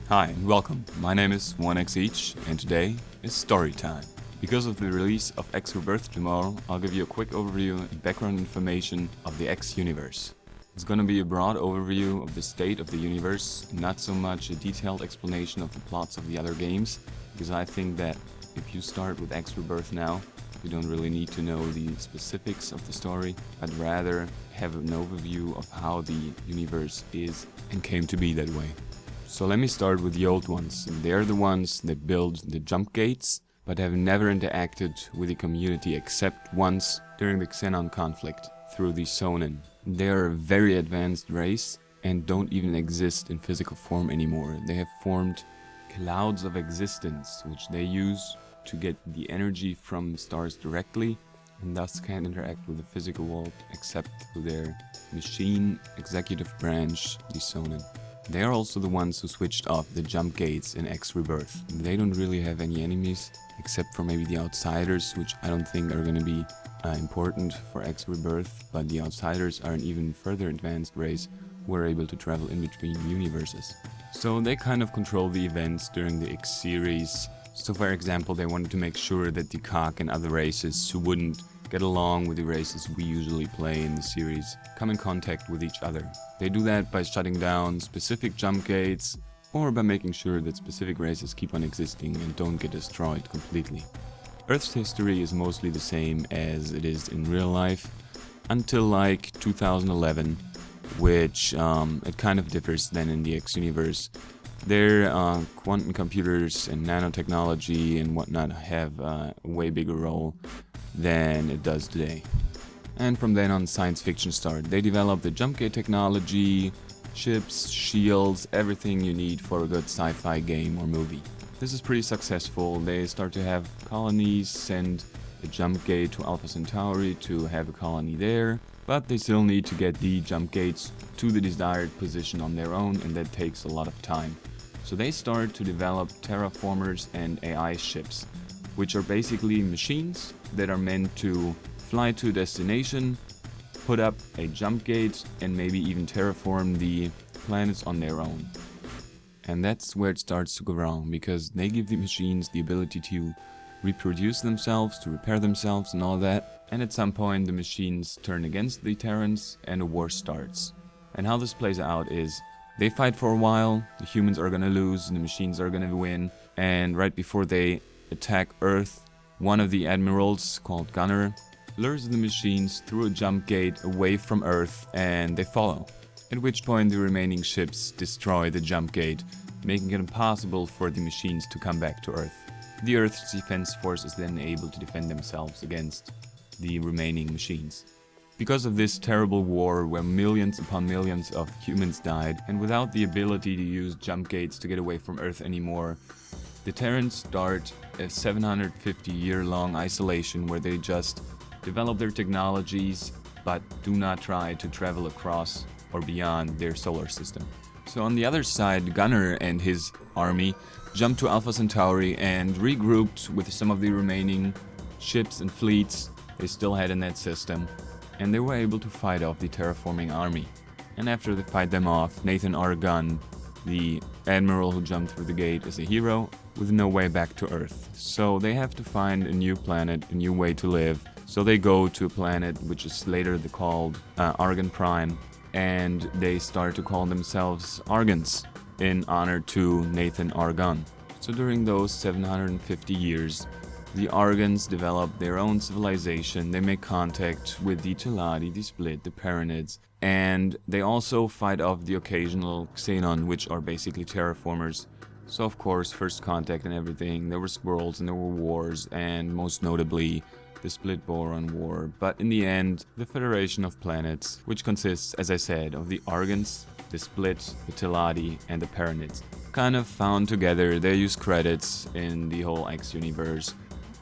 Hi and welcome, my name is 1xeach and today is story time. Because of the release of X Rebirth tomorrow, I'll give you a quick overview and background information of the X universe. It's gonna be a broad overview of the state of the universe, not so much a detailed explanation of the plots of the other games, because I think that if you start with X Rebirth now, you don't really need to know the specifics of the story. I'd rather have an overview of how the universe is and came to be that way. So let me start with the old ones. They're the ones that build the jump gates, but have never interacted with the community except once during the Xenon conflict through the Sonin. They're a very advanced race and don't even exist in physical form anymore. They have formed clouds of existence, which they use to get the energy from stars directly, and thus can't interact with the physical world except through their machine executive branch, the Sonin. They are also the ones who switched off the jump gates in X Rebirth. They don't really have any enemies, except for maybe the Outsiders, which I don't think are going to be important for X Rebirth, but the Outsiders are an even further advanced race who are able to travel in between universes. So they kind of control the events during the X series. So for example, they wanted to make sure that the COG and other races who wouldn't get along with the races we usually play in the series come in contact with each other. They do that by shutting down specific jump gates or by making sure that specific races keep on existing and don't get destroyed completely. Earth's history is mostly the same as it is in real life until like 2011, which it kind of differs then in the X universe. Their quantum computers and nanotechnology and whatnot have a way bigger role than it does today. And from then on, science fiction started. They developed the jump gate technology, ships, shields, everything you need for a good sci-fi game or movie. This is pretty successful. They start to have colonies, send the jump gate to Alpha Centauri to have a colony there, but they still need to get the jump gates to the desired position on their own, and that takes a lot of time. So they start to develop terraformers and AI ships, which are basically machines that are meant to fly to a destination, put up a jump gate, and maybe even terraform the planets on their own. And that's where it starts to go wrong, because they give the machines the ability to reproduce themselves, to repair themselves and all that, and at some point the machines turn against the Terrans and a war starts. And how this plays out is they fight for a while, the humans are gonna lose, and the machines are gonna win, and right before they attack Earth, one of the admirals, called Gunner, lures the machines through a jump gate away from Earth, and they follow. At which point the remaining ships destroy the jump gate, making it impossible for the machines to come back to Earth. The Earth's defense force is then able to defend themselves against the remaining machines. Because of this terrible war where millions upon millions of humans died, and without the ability to use jump gates to get away from Earth anymore, the Terrans start a 750-year-long isolation where they just develop their technologies but do not try to travel across or beyond their solar system. So on the other side, Gunner and his army jumped to Alpha Centauri and regrouped with some of the remaining ships and fleets they still had in that system, and they were able to fight off the terraforming army. And after they fight them off, Nathan R. Gunn, the admiral who jumped through the gate, is a hero with no way back to Earth. So they have to find a new planet, a new way to live. So they go to a planet which is later called Argon Prime, and they start to call themselves Argons in honor to Nathan R. Gunn. So during those 750 years, the Argons develop their own civilization. They make contact with the Teladi, the Split, the Paranids, and they also fight off the occasional Xenon, which are basically terraformers. So of course, first contact and everything, there were squirrels and there were wars, and most notably the Split Boron War. But in the end, the Federation of Planets, which consists, as I said, of the Argons, the Split, the Teladi, and the Paranids, kind of found together. They use credits in the whole X universe.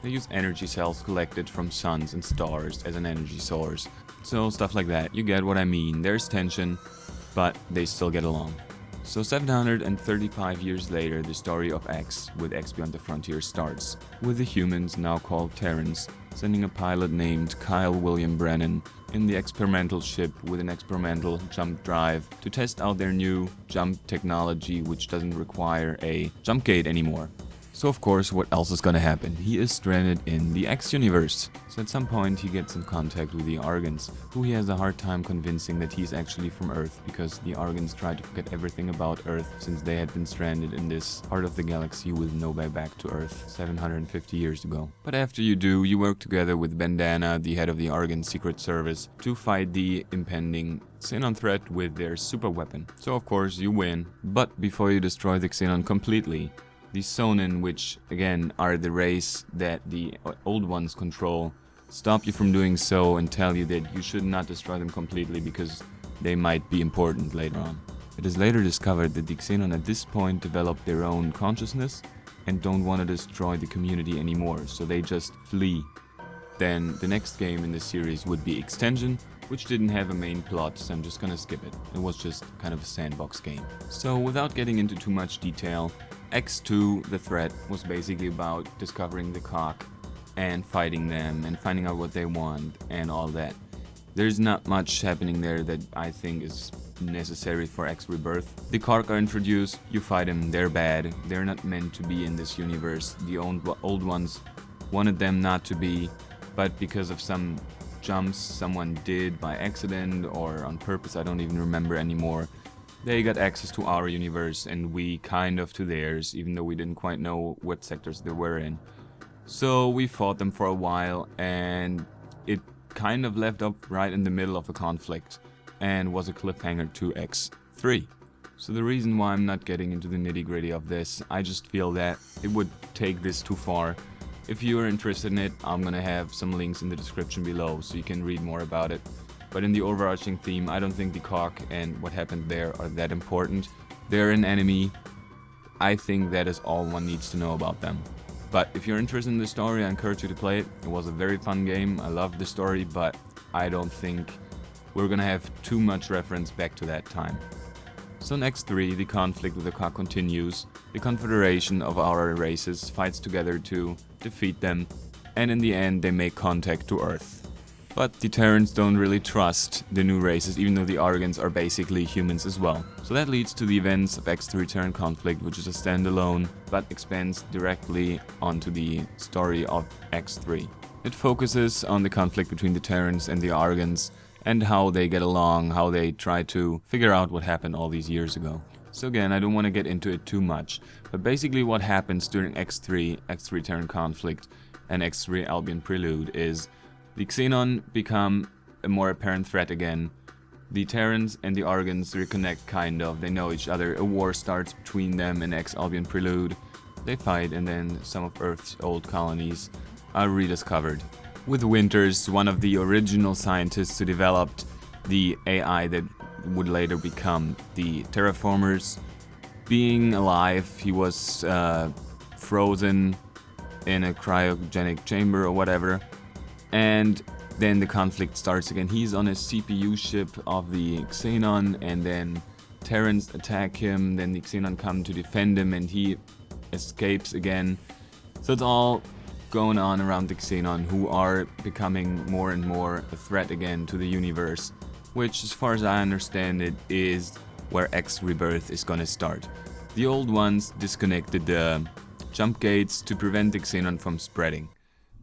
They use energy cells collected from suns and stars as an energy source. So stuff like that. You get what I mean. There's tension, but they still get along. So 735 years later, the story of X with X Beyond the Frontier starts, with the humans, now called Terrans, sending a pilot named Kyle William Brennan in the experimental ship with an experimental jump drive to test out their new jump technology, which doesn't require a jump gate anymore. So of course, what else is gonna happen? He is stranded in the X universe. So at some point he gets in contact with the Argons, who he has a hard time convincing that he's actually from Earth, because the Argons tried to forget everything about Earth since they had been stranded in this part of the galaxy with no way back to Earth 750 years ago. But after you do, you work together with Bandana, the head of the Argon Secret Service, to fight the impending Xenon threat with their super weapon. So of course you win, but before you destroy the Xenon completely, the Sonin, which again are the race that the old ones control, stop you from doing so and tell you that you should not destroy them completely because they might be important later on. It is later discovered that the Xenon at this point developed their own consciousness and don't want to destroy the community anymore, so they just flee. Then the next game in the series would be Extension, which didn't have a main plot, so I'm just gonna skip it. It was just kind of a sandbox game. So without getting into too much detail, X2, the threat, was basically about discovering the cock and fighting them and finding out what they want and all that. There's not much happening there that I think is necessary for X Rebirth. The Kark are introduced, you fight them, they're bad, they're not meant to be in this universe. The old ones wanted them not to be, but because of some jumps someone did by accident or on purpose, I don't even remember anymore, they got access to our universe and we kind of to theirs, even though we didn't quite know what sectors they were in. So we fought them for a while and it kind of left up right in the middle of a conflict and was a cliffhanger to X3. So the reason why I'm not getting into the nitty-gritty of this, I just feel that it would take this too far. If you're interested in it, I'm gonna have some links in the description below so you can read more about it. But in the overarching theme, I don't think the cock and what happened there are that important. They're an enemy. I think that is all one needs to know about them. But if you're interested in the story, I encourage you to play it. It was a very fun game. I loved the story, but I don't think we're gonna have too much reference back to that time. So in X3, the conflict with the cock continues. The confederation of our races fights together to defeat them, and in the end they make contact to Earth. But the Terrans don't really trust the new races, even though the Argons are basically humans as well. So that leads to the events of X3 Terran conflict, which is a standalone, but expands directly onto the story of X3. It focuses on the conflict between the Terrans and the Argons, and how they get along, how they try to figure out what happened all these years ago. So again, I don't want to get into it too much, but basically what happens during X3 Terran conflict, and X3 Albion Prelude is the Xenon become a more apparent threat again. The Terrans and the Argons reconnect kind of, they know each other, a war starts between them in X Albion Prelude. They fight and then some of Earth's old colonies are rediscovered. With Winters, one of the original scientists who developed the AI that would later become the Terraformers, being alive, he was frozen in a cryogenic chamber or whatever. And then the conflict starts again. He's on a CPU ship of the Xenon, and then Terrans attack him, then the Xenon come to defend him, and he escapes again. So it's all going on around the Xenon, who are becoming more and more a threat again to the universe, which, as far as I understand it, is where X Rebirth is gonna start. The old ones disconnected the jump gates to prevent the Xenon from spreading.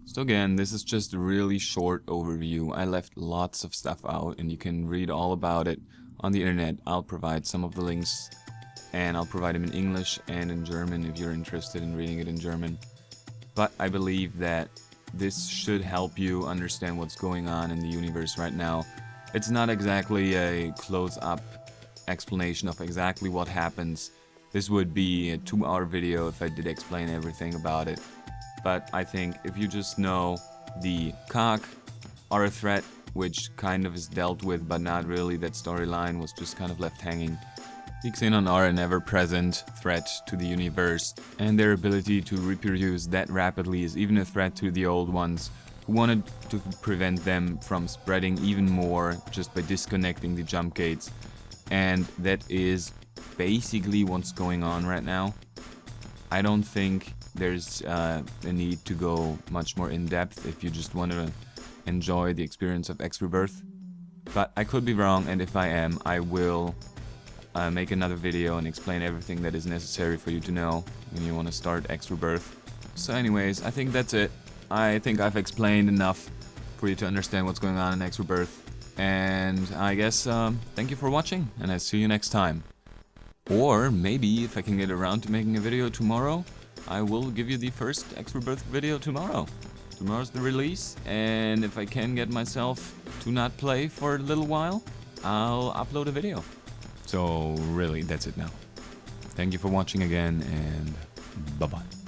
So again, this is just a really short overview. I left lots of stuff out and you can read all about it on the internet. I'll provide some of the links and I'll provide them in English and in German if you're interested in reading it in German. But I believe that this should help you understand what's going on in the universe right now. It's not exactly a close-up explanation of exactly what happens. This would be a 2-hour video if I did explain everything about it. But I think if you just know the cock are a threat, which kind of is dealt with, but not really, that storyline was just kind of left hanging. The Xenon are an ever-present threat to the universe, and their ability to reproduce that rapidly is even a threat to the old ones, who wanted to prevent them from spreading even more just by disconnecting the jump gates. And that is basically what's going on right now. I don't think there's a need to go much more in depth if you just want to enjoy the experience of X Rebirth. But I could be wrong, and if I am, I will make another video and explain everything that is necessary for you to know when you want to start X Rebirth. So anyways, I think that's it. I think I've explained enough for you to understand what's going on in X Rebirth. And I guess thank you for watching, and I'll see you next time. Or maybe if I can get around to making a video tomorrow, I will give you the first X Rebirth video tomorrow. Tomorrow's the release, and if I can get myself to not play for a little while, I'll upload a video. So really, that's it now. Thank you for watching again, and bye-bye.